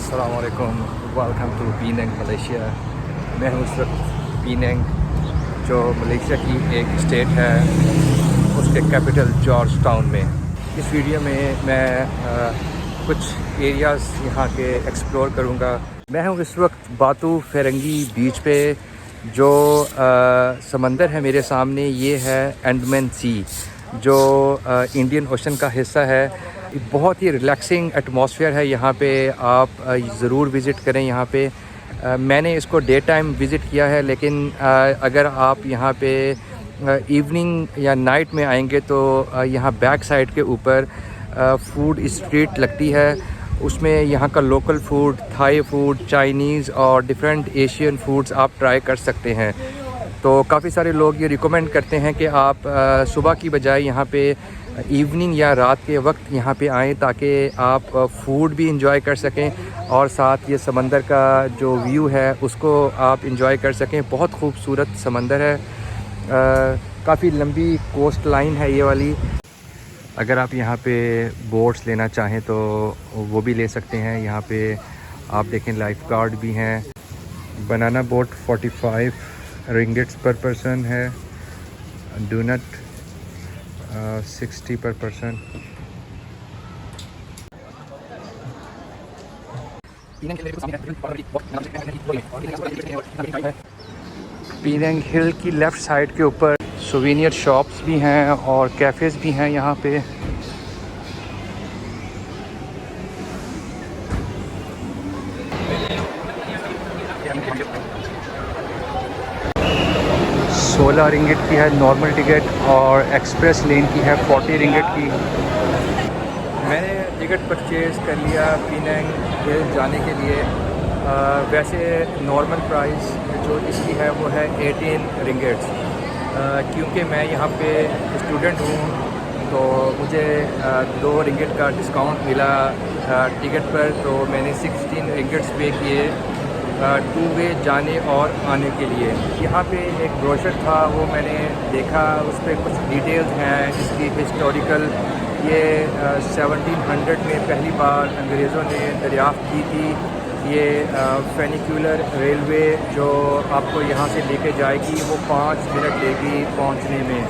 अस्सलाम वालेकुम, welcome to पीनंग Malaysia. मैं हूँ इस वक्त पीनंग, जो मलेशिया की एक स्टेट है, उसके कैपिटल जॉर्ज टाउन में। इस वीडियो में मैं कुछ एरियाज़ यहाँ के एक्सप्लोर करूँगा। मैं हूँ इस वक्त बातू फेरंगी बीच पे, जो समंदर है मेरे सामने, ये है अंडमान सी, जो इंडियन ओशन का हिस्सा है। बहुत ही रिलैक्सिंग एटमॉस्फेयर है यहाँ पे, आप ज़रूर विज़िट करें यहाँ पे। मैंने इसको डे टाइम विज़िट किया है, लेकिन अगर आप यहाँ पे इवनिंग या नाइट में आएंगे तो यहाँ बैक साइड के ऊपर फूड स्ट्रीट लगती है। उसमें यहाँ का local food, Thai food, Chinese और डिफरेंट एशियन फूड्स आप ट्राई कर सकते हैं। तो काफ़ी सारे लोग ये रिकमेंड करते हैं कि आप सुबह की बजाय यहाँ पे इवनिंग या रात के वक्त यहाँ पे आएँ, ताकि आप फूड भी इंजॉय कर सकें और साथ ये समंदर का जो व्यू है उसको आप इंजॉय कर सकें। बहुत खूबसूरत समंदर है, काफ़ी लंबी कोस्ट लाइन है ये वाली। अगर आप यहाँ पे बोट्स लेना चाहें तो वो भी ले सकते हैं। यहाँ पे आप देखें लाइफ गार्ड भी हैं। बनाना बोट 45 रिंगिट्स पर पर्सन है, डोनट 60 पर पर्सन। पीनंग हिल की लेफ़्ट साइड के ऊपर सोवेनियर शॉप्स भी हैं और कैफ़ेज़ भी हैं यहाँ पे। $16 रिंगिट की है नॉर्मल टिकट और एक्सप्रेस लेन की है 40 रिंगिट की। मैंने टिकट परचेज़ कर लिया पीनंग हिल जाने के लिए। वैसे नॉर्मल प्राइस जो इसकी है वो है 18 रिंगिट्स। क्योंकि मैं यहाँ पे स्टूडेंट हूँ तो मुझे 2 रिंगिट का डिस्काउंट मिला टिकट पर, तो मैंने 16 रिंगिट्स पे किए 2 वे जाने और आने के लिए। यहाँ पे एक ब्रोशर था, वो मैंने देखा, उस पर कुछ डिटेल्स हैं इसकी हिस्टोरिकल। ये 1700 में पहली बार अंग्रेज़ों ने दरियाफ़्त की थी। ये फेनिकुलर रेलवे जो आपको यहाँ से लेके जाएगी वो 5 मिनट लेगी पहुँचने में।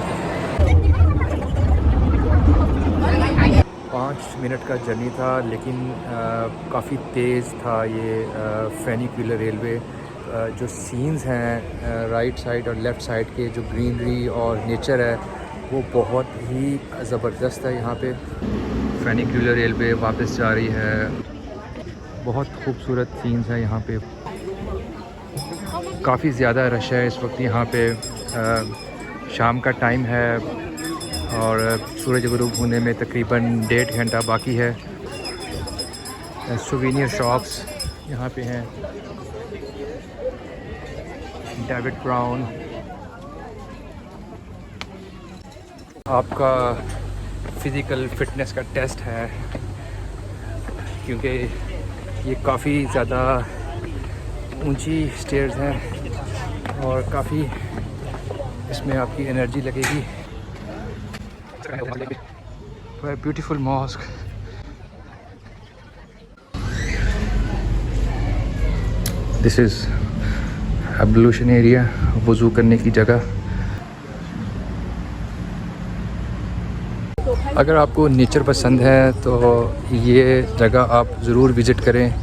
5 मिनट का जर्नी था, लेकिन काफ़ी तेज़ था ये फेनिकुलर रेलवे। जो सीन्स हैं राइट साइड और लेफ़्ट साइड के, जो ग्रीनरी और नेचर है वो बहुत ही ज़बरदस्त है। यहाँ पे फेनिकुलर रेलवे वापस जा रही है। बहुत खूबसूरत सीन्स हैं यहाँ पे। काफ़ी ज़्यादा रश है इस वक्त यहाँ पे। शाम का टाइम है और सूरज गुरूब होने में तकरीबन 1.5 घंटा बाकी है। सोवेनियर शॉप्स यहाँ पे हैं। David brown. आपका फ़िज़िकल फ़िटनेस का टेस्ट है, क्योंकि ये काफ़ी ज़्यादा ऊंची स्टेयर्स हैं और काफ़ी इसमें आपकी एनर्जी लगेगी। Beautiful mosque. This is ablution area, वज़ू करने की जगह। अगर आपको नेचर पसंद है तो ये जगह आप ज़रूर विज़िट करें,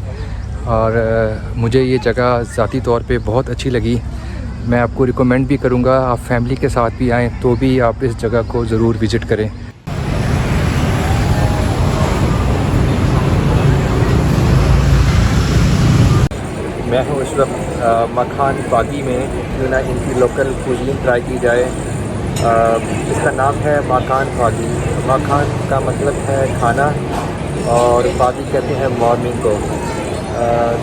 और मुझे ये जगह ज़ाती तौर पे बहुत अच्छी लगी। मैं आपको रिकमेंड भी करूँगा, आप फैमिली के साथ भी आएँ तो भी आप इस जगह को ज़रूर विज़िट करें। मैं हूँ इस वक्त मखान बागी में, क्यों ना इनकी लोकल कुजीन ट्राई की जाए। इसका नाम है मखान बागी। मखान का मतलब है खाना और बागी कहते हैं मॉर्निंग को।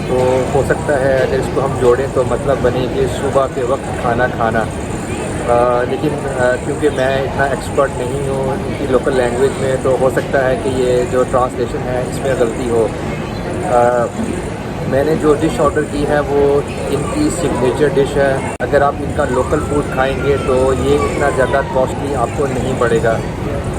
तो हो सकता है अगर इसको हम जोड़ें तो मतलब बने कि सुबह के वक्त खाना खाना। लेकिन क्योंकि मैं इतना एक्सपर्ट नहीं हूँ इनकी लोकल लैंग्वेज में, तो हो सकता है कि ये जो ट्रांसलेशन है इसमें गलती हो। मैंने जो डिश ऑर्डर की है वो इनकी सिग्नेचर डिश है। अगर आप इनका लोकल फूड खाएंगे तो ये इतना ज़्यादा कॉस्टली आपको नहीं पड़ेगा।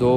2